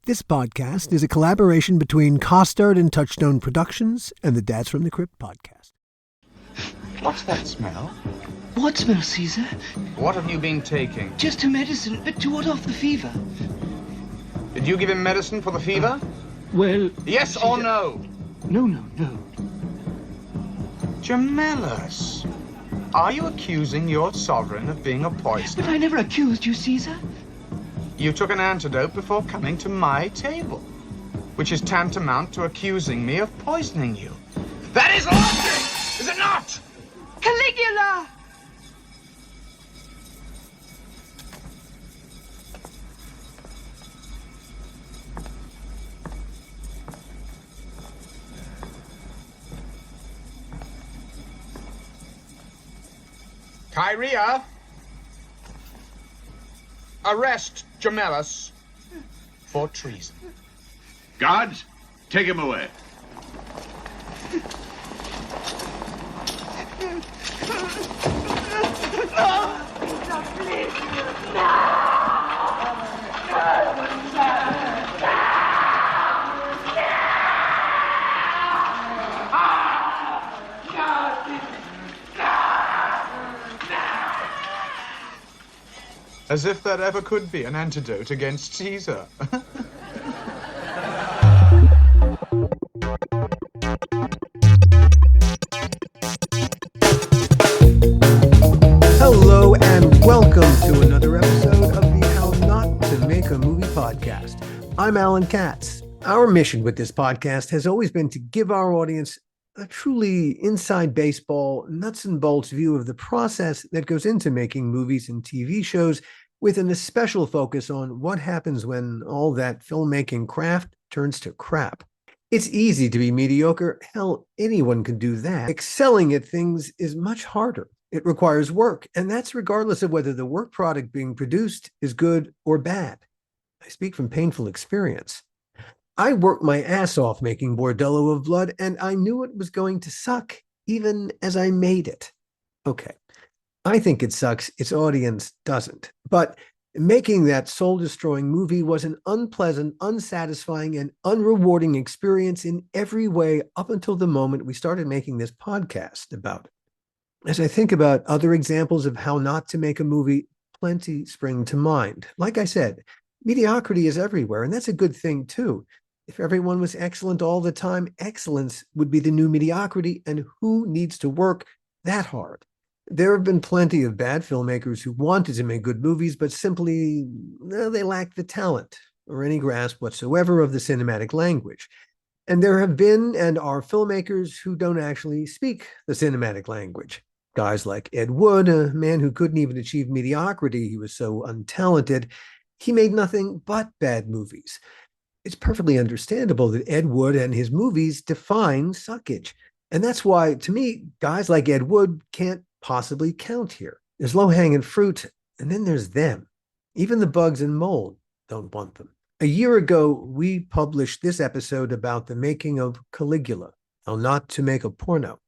This podcast is a collaboration between Costard and Touchstone Productions and the Dads from the Crypt podcast. What's that smell? What smell, Caesar? What have you been taking? Just a medicine, but to ward off the fever. Did you give him medicine for the fever? Well... Yes Caesar... or no? No. Gemellus, are you accusing your sovereign of being a poisoner? But I never accused you, Caesar. You took an antidote before coming to my table, which is tantamount to accusing me of poisoning you. That is logic, is it not? Caligula! Kyria, arrest Gemellus for treason. Guards, take him away. As if there ever could be an antidote against Caesar. Hello and welcome to another episode of the How Not to Make a Movie podcast. I'm Alan Katz. Our mission with this podcast has always been to give our audience a truly inside baseball, nuts and bolts view of the process that goes into making movies and TV shows, with an especial focus on what happens when all that filmmaking craft turns to crap. It's easy to be mediocre. Hell, anyone can do that. Excelling at things is much harder. It requires work, and that's regardless of whether the work product being produced is good or bad. I speak from painful experience. I worked my ass off making Bordello of Blood, and I knew it was going to suck, even as I made it. Okay, I think it sucks, its audience doesn't. But making that soul-destroying movie was an unpleasant, unsatisfying, and unrewarding experience in every way up until the moment we started making this podcast about it. As I think about other examples of how not to make a movie, plenty spring to mind. Like I said, mediocrity is everywhere, and that's a good thing too. If everyone was excellent all the time, excellence would be the new mediocrity, and who needs to work that hard? There have been plenty of bad filmmakers who wanted to make good movies, but simply they lacked the talent or any grasp whatsoever of the cinematic language. And there have been and are filmmakers who don't actually speak the cinematic language. Guys like Ed Wood, a man who couldn't even achieve mediocrity, he was so untalented. He made nothing but bad movies. It's perfectly understandable that Ed Wood and his movies define suckage. And that's why, to me, guys like Ed Wood can't possibly count here. There's low-hanging fruit, and then there's them. Even the bugs and mold don't want them. A year ago, we published this episode about the making of Caligula, How Not to Make a Porno.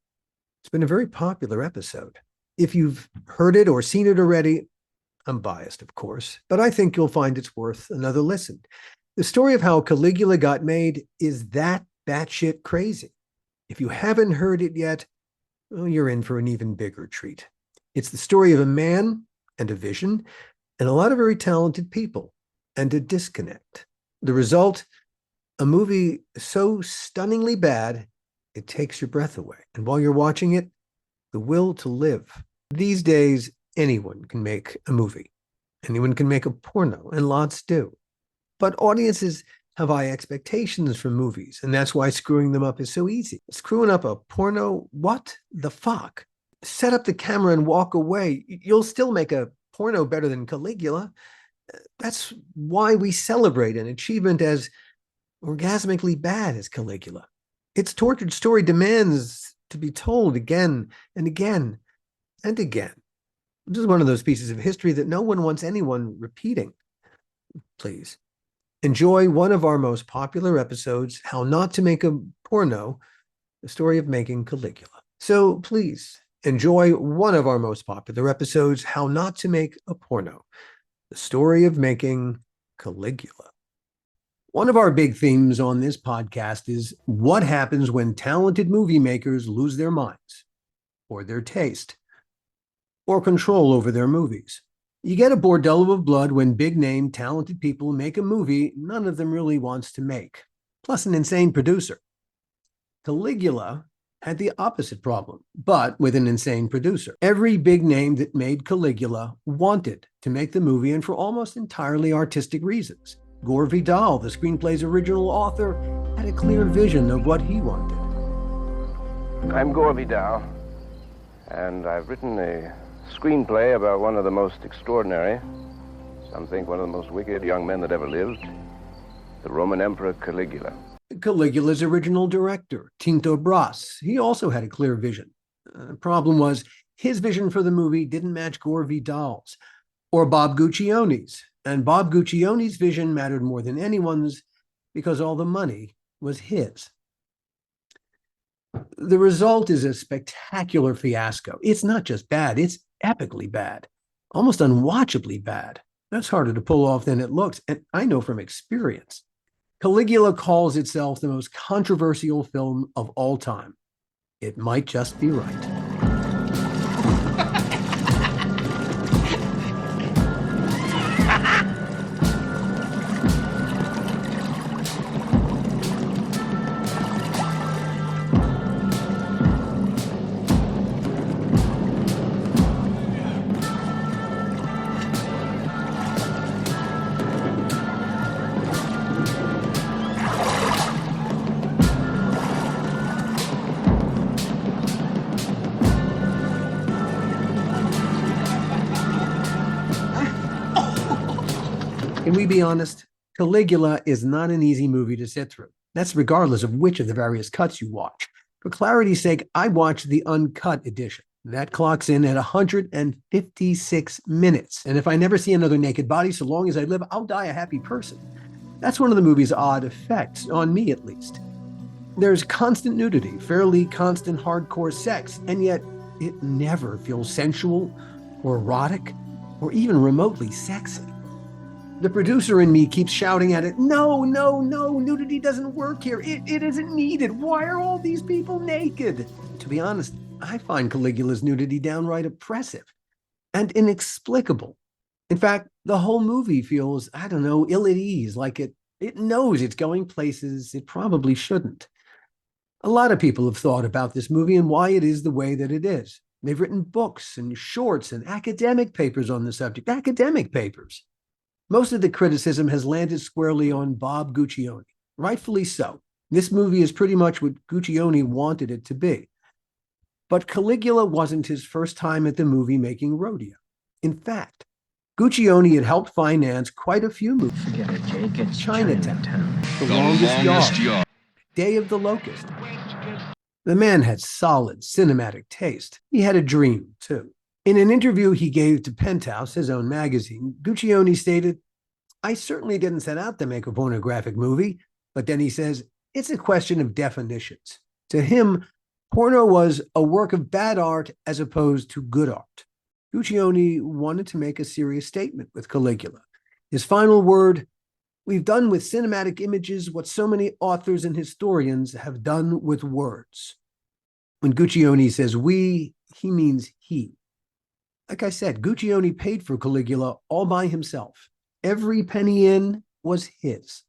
It's been a very popular episode. If you've heard it or seen it already, I'm biased, of course, but I think you'll find it's worth another listen. The story of how Caligula got made is that batshit crazy. If you haven't heard it yet, well, you're in for an even bigger treat. It's the story of a man and a vision and a lot of very talented people and a disconnect. The result, a movie so stunningly bad, it takes your breath away. And while you're watching it, the will to live. These days, anyone can make a movie. Anyone can make a porno, and lots do. But audiences have high expectations from movies, and that's why screwing them up is so easy. Screwing up a porno, what the fuck? Set up the camera and walk away. You'll still make a porno better than Caligula. That's why we celebrate an achievement as orgasmically bad as Caligula. Its tortured story demands to be told again and again and again. This is one of those pieces of history that no one wants anyone repeating. Please. Enjoy one of our most popular episodes, How Not to Make a Porno, the story of making Caligula. So please enjoy one of our most popular episodes, How Not to Make a Porno, the story of making Caligula. One of our big themes on this podcast is what happens when talented movie makers lose their minds, or their taste, or control over their movies. You get a bordello of blood when big-name, talented people make a movie none of them really wants to make, plus an insane producer. Caligula had the opposite problem, but with an insane producer. Every big name that made Caligula wanted to make the movie, and for almost entirely artistic reasons. Gore Vidal, the screenplay's original author, had a clear vision of what he wanted. I'm Gore Vidal, and I've written a screenplay about one of the most extraordinary, some think one of the most wicked young men that ever lived, the Roman Emperor Caligula. Caligula's original director, Tinto Brass, he also had a clear vision. The problem was his vision for the movie didn't match Gore Vidal's or Bob Guccione's, and Bob Guccione's vision mattered more than anyone's because all the money was his. The result is a spectacular fiasco. It's not just bad, it's epically bad, almost unwatchably bad. That's harder to pull off than it looks, and I know from experience. Caligula calls itself the most controversial film of all time. It might just be right. Can we be honest? Caligula is not an easy movie to sit through. That's regardless of which of the various cuts you watch. For clarity's sake, I watched the uncut edition. That clocks in at 156 minutes. And if I never see another naked body so long as I live, I'll die a happy person. That's one of the movie's odd effects, on me at least. There's constant nudity, fairly constant hardcore sex, and yet it never feels sensual or erotic or even remotely sexy. The producer in me keeps shouting at it, no, nudity doesn't work here. It isn't needed. Why are all these people naked? To be honest, I find Caligula's nudity downright oppressive and inexplicable. In fact, the whole movie feels, ill at ease, like it knows it's going places it probably shouldn't. A lot of people have thought about this movie and why it is the way that it is. They've written books and shorts and academic papers on the subject, academic papers. Most of the criticism has landed squarely on Bob Guccione, rightfully so. This movie is pretty much what Guccione wanted it to be. But Caligula wasn't his first time at the movie-making rodeo. In fact, Guccione had helped finance quite a few movies. Forget it, Jake. It's Chinatown, The Longest Yard, Day of the Locust. The man had solid cinematic taste. He had a dream, too. In an interview he gave to Penthouse, his own magazine, Guccione stated, I certainly didn't set out to make a pornographic movie, but then he says, it's a question of definitions. To him, porno was a work of bad art as opposed to good art. Guccione wanted to make a serious statement with Caligula. His final word, we've done with cinematic images what so many authors and historians have done with words. When Guccione says we, he means he. Like I said, Guccione paid for Caligula all by himself. Every penny in was his.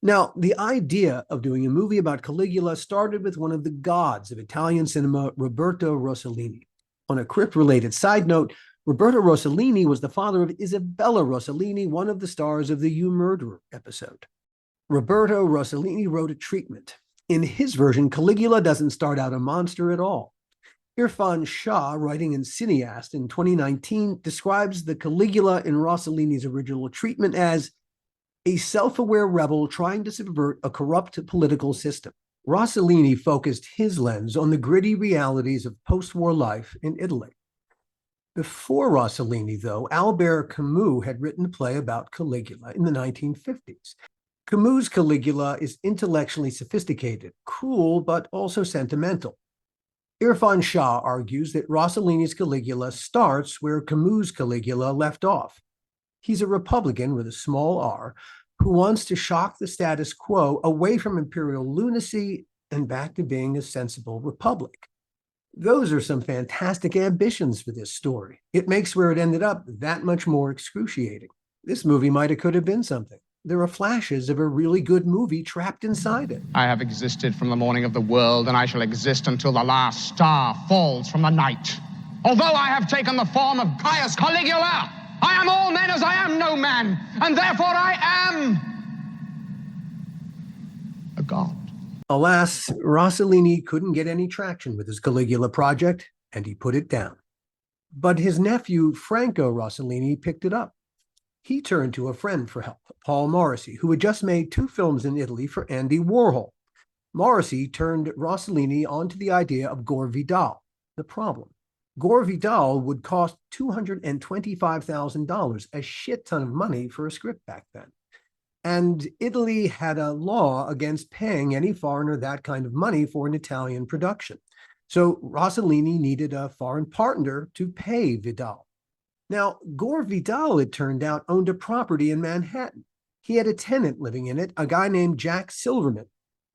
Now, the idea of doing a movie about Caligula started with one of the gods of Italian cinema, Roberto Rossellini. On a crypt-related side note, Roberto Rossellini was the father of Isabella Rossellini, one of the stars of the You Murderer episode. Roberto Rossellini wrote a treatment. In his version, Caligula doesn't start out a monster at all. Irfan Shah, writing in Cineast in 2019, describes the Caligula in Rossellini's original treatment as a self-aware rebel trying to subvert a corrupt political system. Rossellini focused his lens on the gritty realities of post-war life in Italy. Before Rossellini, though, Albert Camus had written a play about Caligula in the 1950s. Camus' Caligula is intellectually sophisticated, cruel, but also sentimental. Irfan Shah argues that Rossellini's Caligula starts where Camus' Caligula left off. He's a Republican with a small r, who wants to shock the status quo away from imperial lunacy and back to being a sensible republic. Those are some fantastic ambitions for this story. It makes where it ended up that much more excruciating. This movie might have could have been something. There are flashes of a really good movie trapped inside it. I have existed from the morning of the world, and I shall exist until the last star falls from the night. Although I have taken the form of Caius Caligula, I am all men as I am no man, and therefore I am a god. Alas, Rossellini couldn't get any traction with his Caligula project, and he put it down. But his nephew, Franco Rossellini, picked it up. He turned to a friend for help, Paul Morrissey, who had just made 2 films in Italy for Andy Warhol. Morrissey turned Rossellini onto the idea of Gore Vidal. The problem: Gore Vidal would cost $225,000, a shit ton of money for a script back then. And Italy had a law against paying any foreigner that kind of money for an Italian production. So Rossellini needed a foreign partner to pay Vidal. Now, Gore Vidal, it turned out, owned a property in Manhattan. He had a tenant living in it, a guy named Jack Silverman,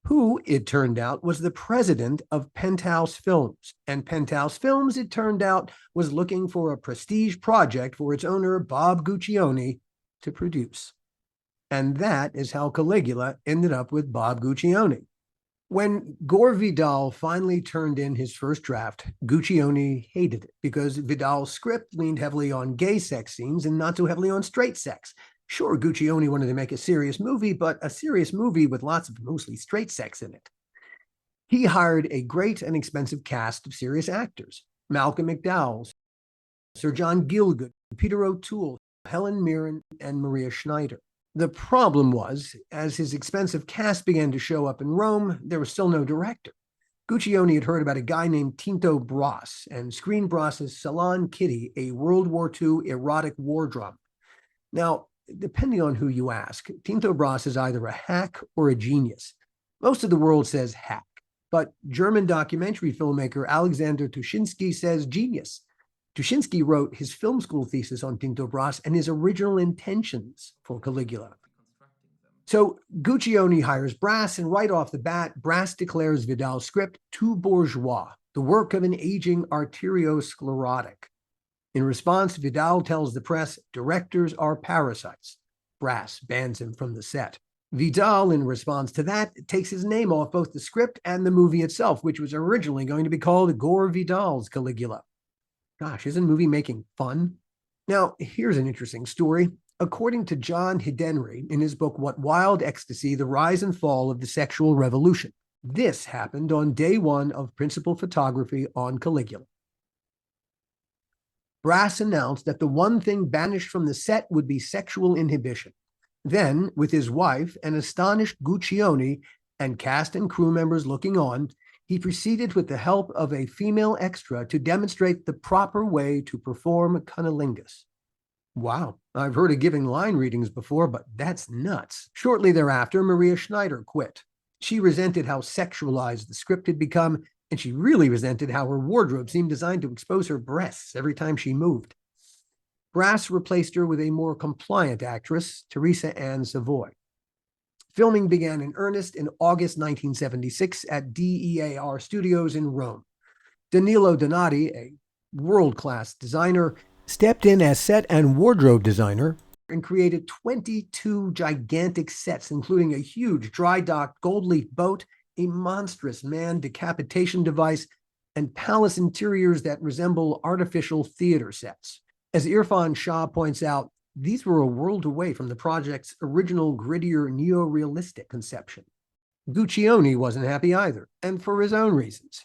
who, it turned out, was the president of Penthouse Films. And Penthouse Films, it turned out, was looking for a prestige project for its owner, Bob Guccione, to produce. And that is how Caligula ended up with Bob Guccione. When Gore Vidal finally turned in his first draft, Guccione hated it because Vidal's script leaned heavily on gay sex scenes and not so heavily on straight sex. Sure, Guccione wanted to make a serious movie, but a serious movie with lots of mostly straight sex in it. He hired a great and expensive cast of serious actors: Malcolm McDowell, Sir John Gielgud, Peter O'Toole, Helen Mirren, and Maria Schneider. The problem was, as his expensive cast began to show up in Rome, there was still no director. Guccione had heard about a guy named Tinto Brass and screened Brass's Salon Kitty, a World War II erotic war drama. Now, depending on who you ask, Tinto Brass is either a hack or a genius. Most of the world says hack, but German documentary filmmaker Alexander Tuschinski says genius. Tuschinski wrote his film school thesis on Tinto Brass and his original intentions for Caligula. So Guccione hires Brass, and right off the bat, Brass declares Vidal's script too bourgeois, the work of an aging arteriosclerotic. In response, Vidal tells the press directors are parasites. Brass bans him from the set. Vidal, in response to that, takes his name off both the script and the movie itself, which was originally going to be called Gore Vidal's Caligula. Gosh, isn't movie making fun? Now, here's an interesting story. According to John Henry in his book, What Wild Ecstasy, The Rise and Fall of the Sexual Revolution, this happened on day 1 of principal photography on Caligula. Brass announced that the one thing banished from the set would be sexual inhibition. Then, with his wife, an astonished Guccione, and cast and crew members looking on, he proceeded with the help of a female extra to demonstrate the proper way to perform cunnilingus. Wow, I've heard of giving line readings before, but that's nuts. Shortly thereafter, Maria Schneider quit. She resented how sexualized the script had become, and she really resented how her wardrobe seemed designed to expose her breasts every time she moved. Brass replaced her with a more compliant actress, Teresa Ann Savoy. Filming began in earnest in August 1976 at DEAR Studios in Rome. Danilo Donati, a world-class designer, stepped in as set and wardrobe designer and created 22 gigantic sets, including a huge dry-docked gold leaf boat, a monstrous man decapitation device, and palace interiors that resemble artificial theater sets. As Irfan Shah points out, these were a world away from the project's original grittier neo-realistic conception. Guccione wasn't happy either, and for his own reasons.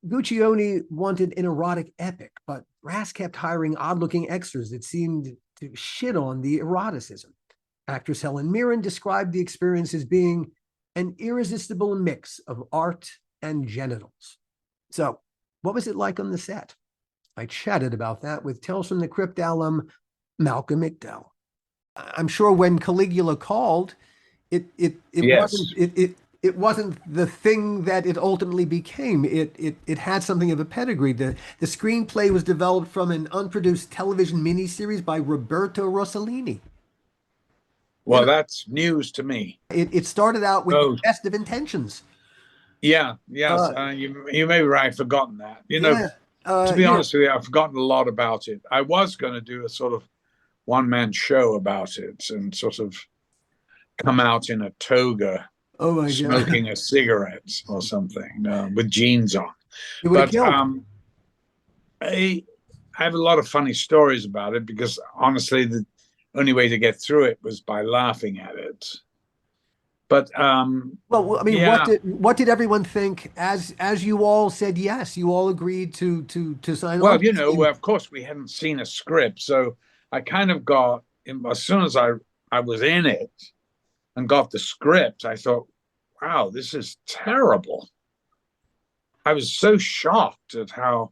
Guccione wanted an erotic epic, but Brass kept hiring odd-looking extras that seemed to shit on the eroticism. Actress Helen Mirren described the experience as being an irresistible mix of art and genitals. So, what was it like on the set? I chatted about that with Tales from the Crypt alum Malcolm McDowell. I'm sure when Caligula called, it wasn't the thing that it ultimately became. It had something of a pedigree. The screenplay was developed from an unproduced television miniseries by Roberto Rossellini. Well, that's news to me. It started out with Oh. the best of intentions. Yeah, yes, you may be right. I've forgotten that. Yeah. To be Yeah. honest with you, I've forgotten a lot about it. I was going to do a sort of one-man show about it and sort of come out in a toga, Oh my God. smoking a cigarette or something with jeans on. It would have But killed. I have a lot of funny stories about it because honestly, the only way to get through it was by laughing at it. But Well, I mean, yeah. what did everyone think as you all said yes? You all agreed to sign Well, on? of course, we hadn't seen a script, so I kind of got, as soon as I was in it and got the script, I thought, wow, this is terrible. I was so shocked at how,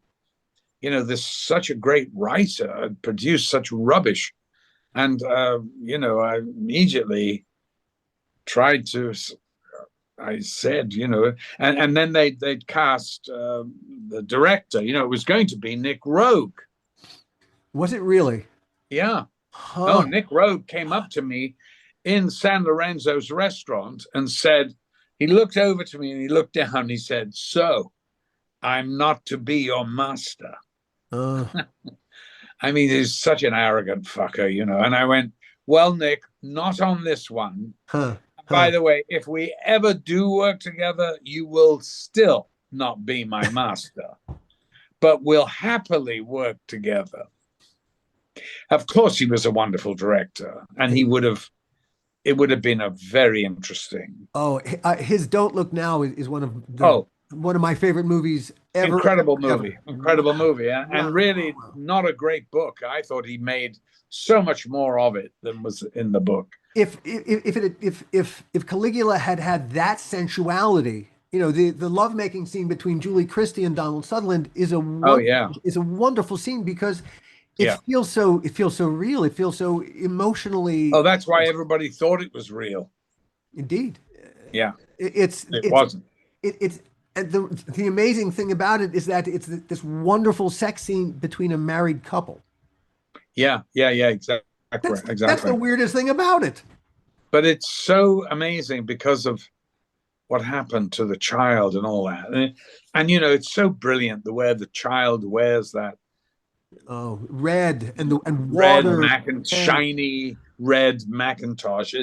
this such a great writer had produced such rubbish. And, I immediately tried to, I said, and then they'd cast the director, it was going to be Nick Rogue. Was it really? Yeah. Huh. Oh, Nick Rogue came up to me in San Lorenzo's restaurant and said, he looked over to me and he looked down and he said, "So, I'm not to be your master." I mean, he's such an arrogant fucker, And I went, "Well, Nick, not on this one. Huh. By the way, if we ever do work together, you will still not be my master, but we'll happily work together." Of course, he was a wonderful director, and it would have been a very interesting. Oh, his Don't Look Now is one of my favorite movies ever. Incredible movie. Wow. And really not a great book. I thought he made so much more of it than was in the book. If Caligula had that sensuality, the lovemaking scene between Julie Christie and Donald Sutherland is a wonderful scene because it feels so real. It feels so emotionally. Oh, that's why everybody thought it was real. Indeed. Yeah. It wasn't. It's the amazing thing about it is that it's this wonderful sex scene between a married couple. Yeah, exactly. That's the weirdest thing about it. But it's so amazing because of what happened to the child and all that. And it's so brilliant the way the child wears that red and water, shiny red Macintosh.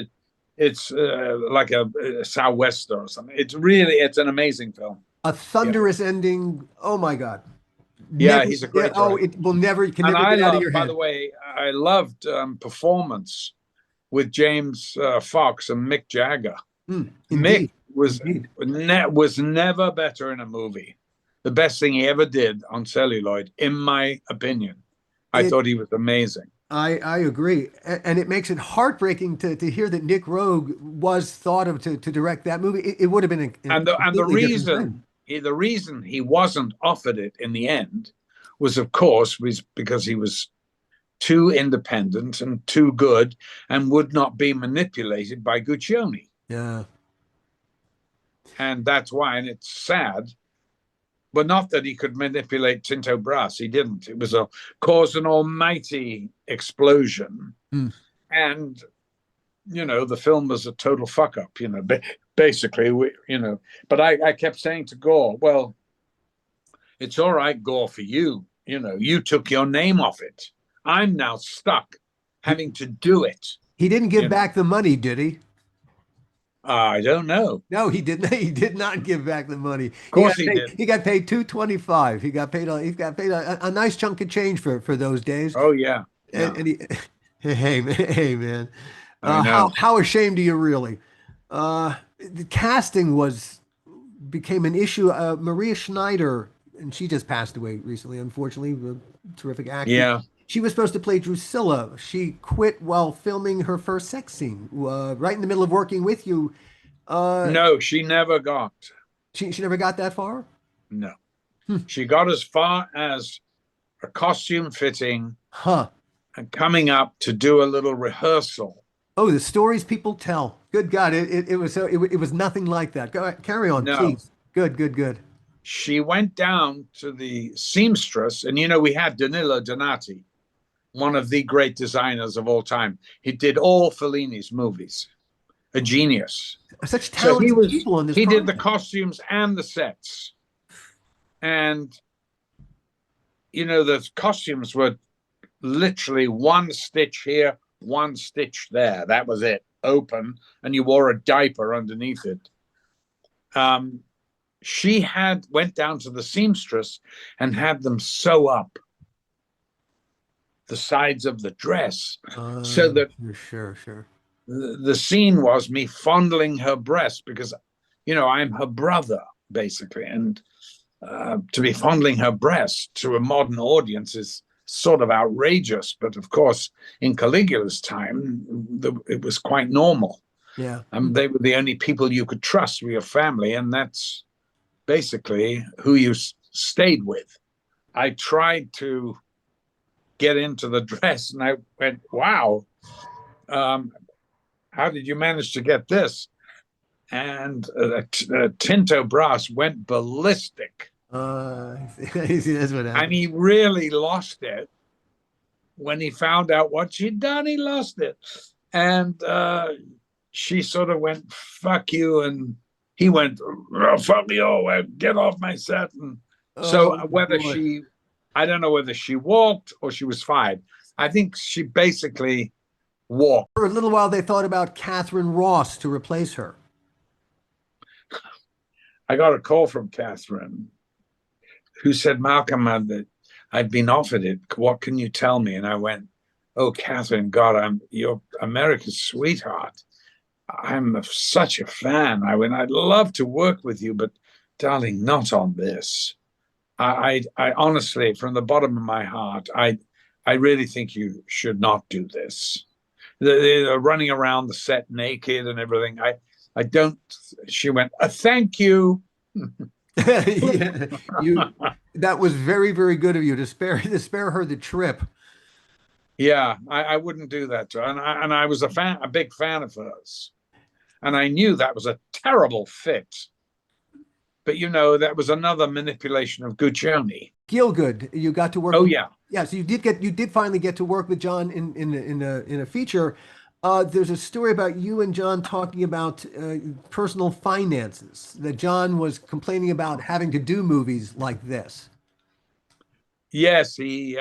It's like a sou'wester or something. It's an amazing film. A thunderous ending. Oh my God. Yeah, he's a great director. It will never get out of your head. By the way, I loved Performance with James Fox and Mick Jagger. Mick was never better in a movie. The best thing he ever did on celluloid, in my opinion. I thought he was amazing. I agree. And it makes it heartbreaking to hear that Nick Rogue was thought of to direct that movie. It would have been the reason he wasn't offered it in the end was because he was too independent and too good and would not be manipulated by Guccione. Yeah. And that's why, and it's sad, but not that he could manipulate Tinto Brass. He didn't. It was caused an almighty explosion. And, the film was a total fuck up, basically, but I kept saying to Gore, well, it's all right, Gore, for you. You took your name off it. I'm now stuck having to do it. He didn't give back the money, did he? I don't know. No, he didn't. He did not give back the money. Of course he did. He got paid $225. He got paid a nice chunk of change for those days. Oh yeah. Hey man. How ashamed are you really? The casting became an issue. Maria Schneider, and she just passed away recently, unfortunately. A terrific actress. Yeah. She was supposed to play Drusilla. She quit while filming her first sex scene, right in the middle of working with you. No, she never got. She never got that far? No. She got as far as a costume fitting and coming up to do a little rehearsal. Oh, the stories people tell. Good God, it was nothing like that. Go ahead, carry on, please. Good. She went down to the seamstress, and we had Danilo Donati, one of the great designers of all time. He did all Fellini's movies. A genius. Such So talented people on this he did the project. costumes and the sets. And, you know, the costumes were literally one stitch here, one stitch there. That was it, open, and you wore a diaper underneath it. She went down to the seamstress and had them sew up the sides of the dress so that Sure. the scene was me fondling her breast, because, you know, I'm her brother, basically. And to be fondling her breast to a modern audience is sort of outrageous. But of course, in Caligula's time, it was quite normal. Yeah. They were the only people you could trust with your family. And that's basically who you stayed with. I tried to get into the dress and I went, wow, how did you manage to get this? And Tinto Brass went ballistic. That's what happened. And he really lost it. When he found out what she'd done, he lost it. And she sort of went, fuck you. And he went, oh, fuck you, get off my set. And so I don't know whether she walked or she was fired. I think she basically walked. For a little while, they thought about Catherine Ross to replace her. I got a call from Catherine, who said, Malcolm, I'd been offered it. What can you tell me? And I went, oh, Catherine, God, you're America's sweetheart. I'm such a fan. I went, I'd love to work with you, but darling, not on this. I honestly, from the bottom of my heart, I really think you should not do this. They're running around the set naked and everything. I don't. She went, thank you. Yeah, that was very, very good of you to spare her the trip. Yeah, I wouldn't do that to her. And I was a big fan of hers. And I knew that was a terrible fit. But, you know, that was another manipulation of Guccione. Gielgud, you got to work. Oh, with, yeah. Yeah, so you did finally get to work with John in a feature. There's a story about you and John talking about personal finances, that John was complaining about having to do movies like this. Yes, he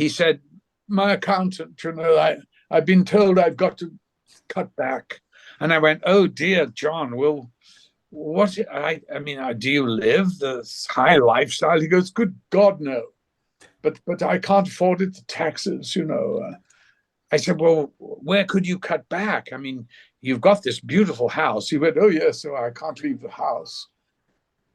said, my accountant, you know, I've been told I've got to cut back. And I went, oh, dear, John, well, I mean, do you live this high lifestyle? He goes, good God, no. But I can't afford it, the taxes, you know. I said, well, where could you cut back? I mean, you've got this beautiful house. He went, oh, yes, so I can't leave the house.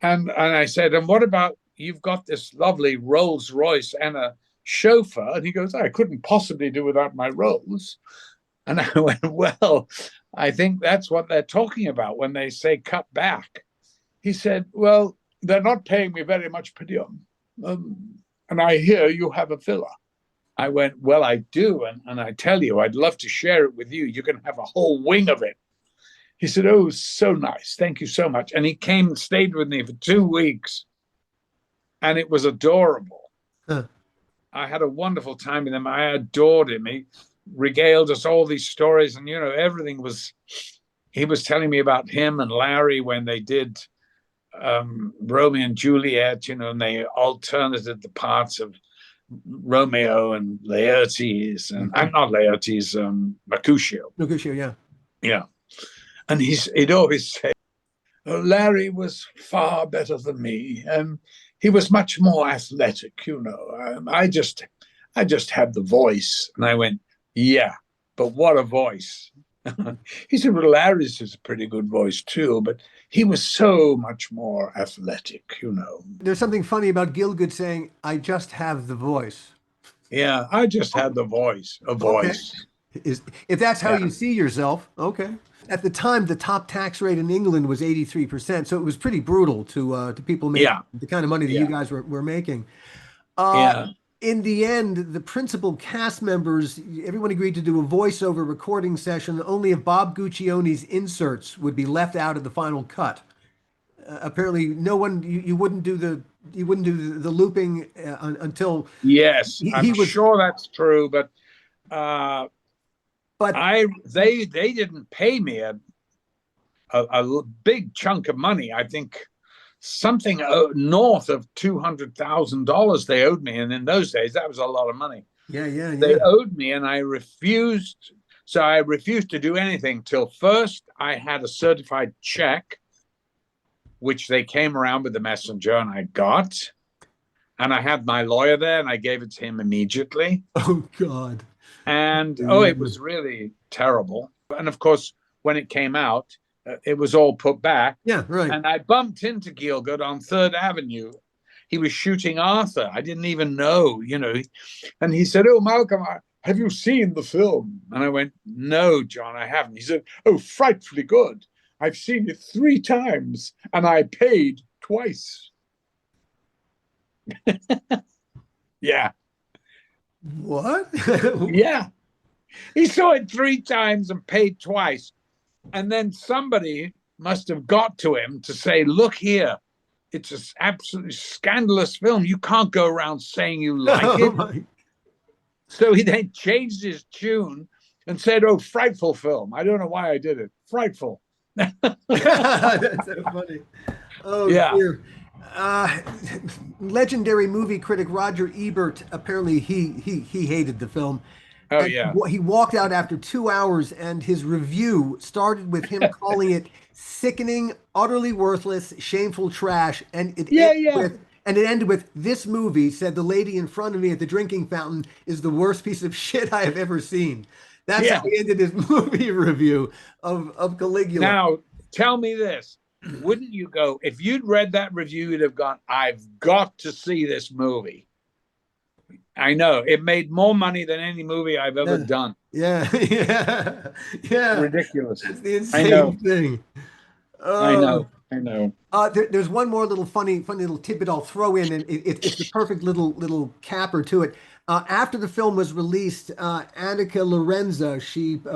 And I said, and what about, you've got this lovely Rolls Royce and a chauffeur? And he goes, I couldn't possibly do without my Rolls. And I went, well, I think that's what they're talking about when they say cut back. He said, well, they're not paying me very much per diem. And I hear you have a villa. I went, well, I do. And I tell you, I'd love to share it with you. You can have a whole wing of it. He said, oh, so nice. Thank you so much. And he came and stayed with me for 2 weeks. And it was adorable. Huh. I had a wonderful time with him. I adored him. He regaled us all these stories. And, you know, everything was, he was telling me about him and Larry when they did Romeo and Juliet, you know, and they alternated the parts of Romeo and Laertes, and I'm not Laertes, Mercutio. Mercutio, yeah. Yeah. And he'd always say, oh, Larry was far better than me. He was much more athletic, you know. I just had the voice. And I went, yeah, but what a voice. He said, well, Larry's is a pretty good voice too, but he was so much more athletic, you know. There's something funny about Gielgud saying, I just have the voice. Yeah, I just had the voice, a voice. Okay. If that's how you see yourself, okay. At the time, the top tax rate in England was 83%, so it was pretty brutal to people making the kind of money that you guys were making. In the end, the principal cast members, everyone agreed to do a voiceover recording session. Only if Bob Guccione's inserts would be left out of the final cut. Apparently, no one, you wouldn't do he wouldn't do the looping until Yes, he I'm was. sure that's true, but But they didn't pay me a big chunk of money. I think something north of $200,000 they owed me, and in those days that was a lot of money. yeah. They owed me, and I refused. So I refused to do anything till first I had a certified check, which they came around with the messenger, and I got. And I had my lawyer there, and I gave it to him immediately. Oh God. And it was really terrible. And of course, when it came out, it was all put back. Yeah, right. And I bumped into Gielgud on 3rd Avenue. He was shooting Arthur. I didn't even know, And he said, "Oh, Malcolm, have you seen the film?" And I went, "No, John, I haven't." He said, "Oh, frightfully good. I've seen it 3 times, and I paid twice." Yeah. What? Yeah. He saw it 3 times and paid twice. And then somebody must have got to him to say, "Look here, it's an absolutely scandalous film. You can't go around saying you like it." So he then changed his tune and said, "Oh, frightful film. I don't know why I did it. Frightful." That's so funny. Oh, yeah. Dear. Legendary movie critic Roger Ebert, apparently he hated the film. Oh, And yeah. he walked out after 2 hours, and his review started with him calling it sickening, utterly worthless, shameful trash. And it ended with, "This movie," said the lady in front of me at the drinking fountain, "is the worst piece of shit I have ever seen." That's how he ended his movie review of Caligula. Now, tell me this. Wouldn't you go, if you'd read that review, you'd have gone, "I've got to see this movie." I know it made more money than any movie I've ever done. Yeah. Ridiculous. It's the insane thing. I know. There's one more little funny little tidbit I'll throw in, and it's the perfect little capper to it. After the film was released, Annika Lorenza,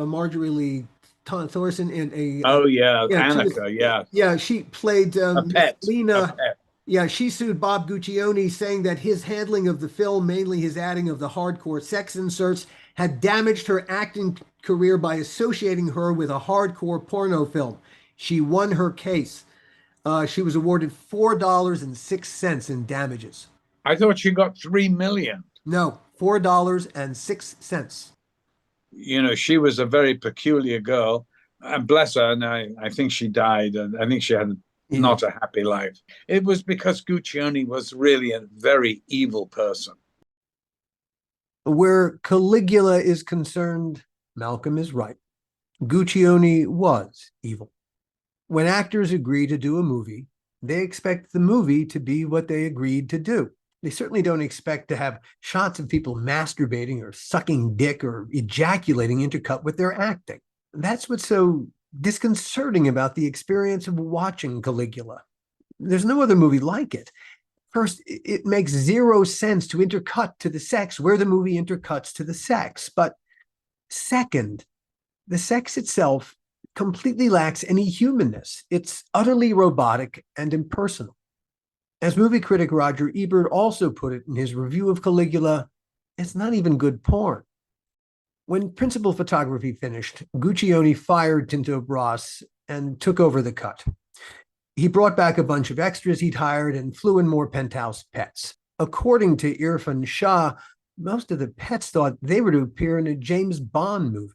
Marjorie Lee Thorson in a Annika, she played Lena. Yeah, she sued Bob Guccione, saying that his handling of the film, mainly his adding of the hardcore sex inserts, had damaged her acting career by associating her with a hardcore porno film. She won her case. She was awarded $4.06 in damages. I thought she got $3 million. No, $4.06. She was a very peculiar girl, and bless her. And I think she died, and I think she had not a happy life. It was because Guccione was really a very evil person. Where Caligula is concerned, Malcolm is right. Guccione was evil. When actors agree to do a movie, they expect the movie to be what they agreed to do. They certainly don't expect to have shots of people masturbating or sucking dick or ejaculating intercut with their acting. That's what's so disconcerting about the experience of watching Caligula. There's no other movie like it. First, it makes zero sense to intercut to the sex where the movie intercuts to the sex. But second, the sex itself completely lacks any humanness. It's utterly robotic and impersonal. As movie critic Roger Ebert also put it in his review of Caligula, it's not even good porn. When principal photography finished, Guccione fired Tinto Brass and took over the cut. He brought back a bunch of extras he'd hired and flew in more penthouse pets. According to Irfan Shah, most of the pets thought they were to appear in a James Bond movie.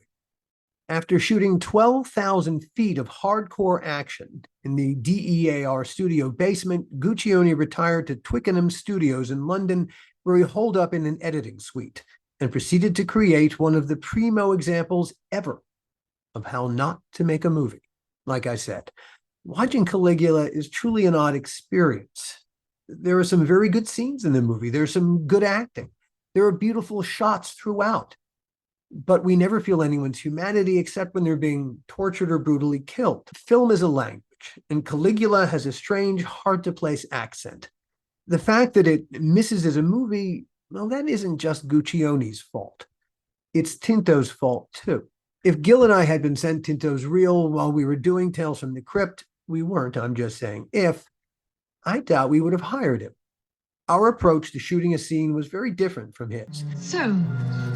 After shooting 12,000 feet of hardcore action in the DEAR studio basement, Guccione retired to Twickenham Studios in London, where he holed up in an editing suite and proceeded to create one of the primo examples ever of how not to make a movie. Like I said, watching Caligula is truly an odd experience. There are some very good scenes in the movie. There's some good acting. There are beautiful shots throughout. But we never feel anyone's humanity except when they're being tortured or brutally killed. Film is a language, and Caligula has a strange, hard-to-place accent. The fact that it misses as a movie, well, that isn't just Guccione's fault. It's Tinto's fault, too. If Gil and I had been sent Tinto's reel while we were doing Tales from the Crypt, we weren't, I'm just saying, I doubt we would have hired him. Our approach to shooting a scene was very different from his. So,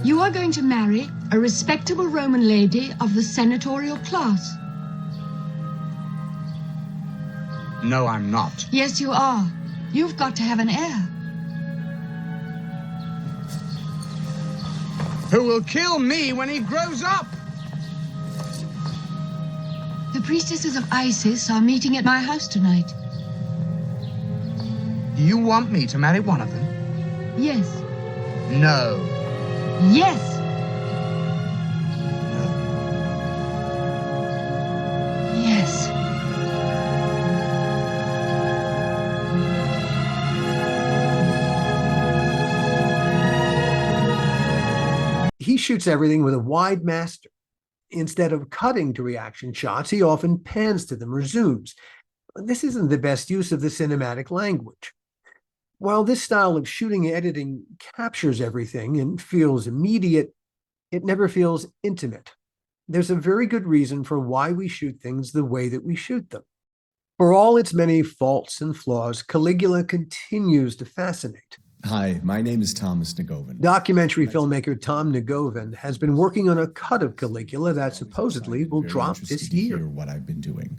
you are going to marry a respectable Roman lady of the senatorial class? No, I'm not. Yes, you are. You've got to have an heir. Who will kill me when he grows up? The priestesses of Isis are meeting at my house tonight. You want me to marry one of them? Yes. No. Yes! Yes. He shoots everything with a wide master. Instead of cutting to reaction shots, he often pans to them or zooms. This isn't the best use of the cinematic language. While this style of shooting and editing captures everything and feels immediate, it never feels intimate. There's a very good reason for why we shoot things the way that we shoot them. For all its many faults and flaws, Caligula continues to fascinate. Hi, my name is Thomas Negovan. Documentary filmmaker Tom Negovan has been working on a cut of Caligula that supposedly will drop this year. Hear what I've been doing.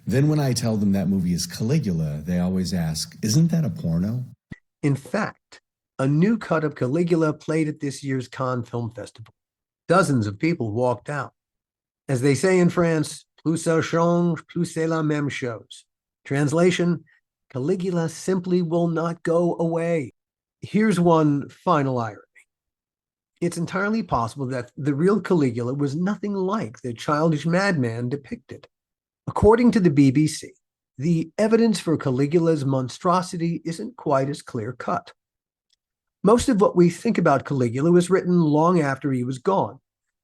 Then when I tell them that movie is Caligula, they always ask, isn't that a porno? In fact, a new cut of Caligula played at this year's Cannes Film Festival. Dozens of people walked out. As they say in France, plus ça change, plus c'est la même chose. Translation, Caligula simply will not go away. Here's one final irony. It's entirely possible that the real Caligula was nothing like the childish madman depicted. According to the BBC, the evidence for Caligula's monstrosity isn't quite as clear-cut. Most of what we think about Caligula was written long after he was gone.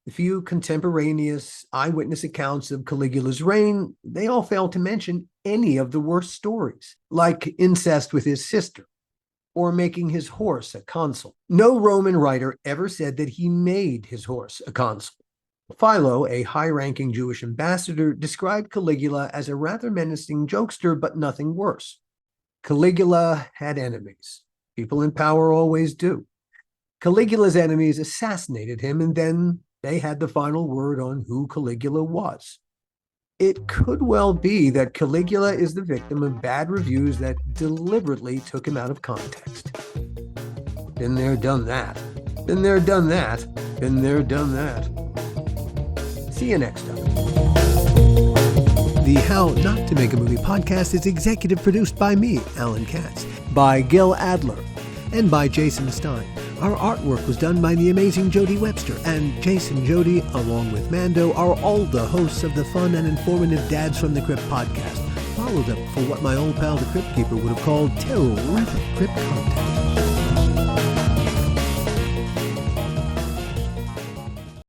The few contemporaneous eyewitness accounts of Caligula's reign, they all fail to mention any of the worst stories, like incest with his sister, or making his horse a consul. No Roman writer ever said that he made his horse a consul. Philo, a high-ranking Jewish ambassador, described Caligula as a rather menacing jokester, but nothing worse. Caligula had enemies. People in power always do. Caligula's enemies assassinated him, and then they had the final word on who Caligula was. It could well be that Caligula is the victim of bad reviews that deliberately took him out of context. Been there, done that. Been there, done that. Been there, done that. See you next time. The How Not to Make a Movie podcast is executive produced by me, Alan Katz, by Gil Adler, and by Jason Stein. Our artwork was done by the amazing Jody Webster, and Jason Jody, along with Mando, are all the hosts of the fun and informative Dads from the Crypt podcast, followed up for what my old pal the Crypt Keeper would have called terrific crypt content.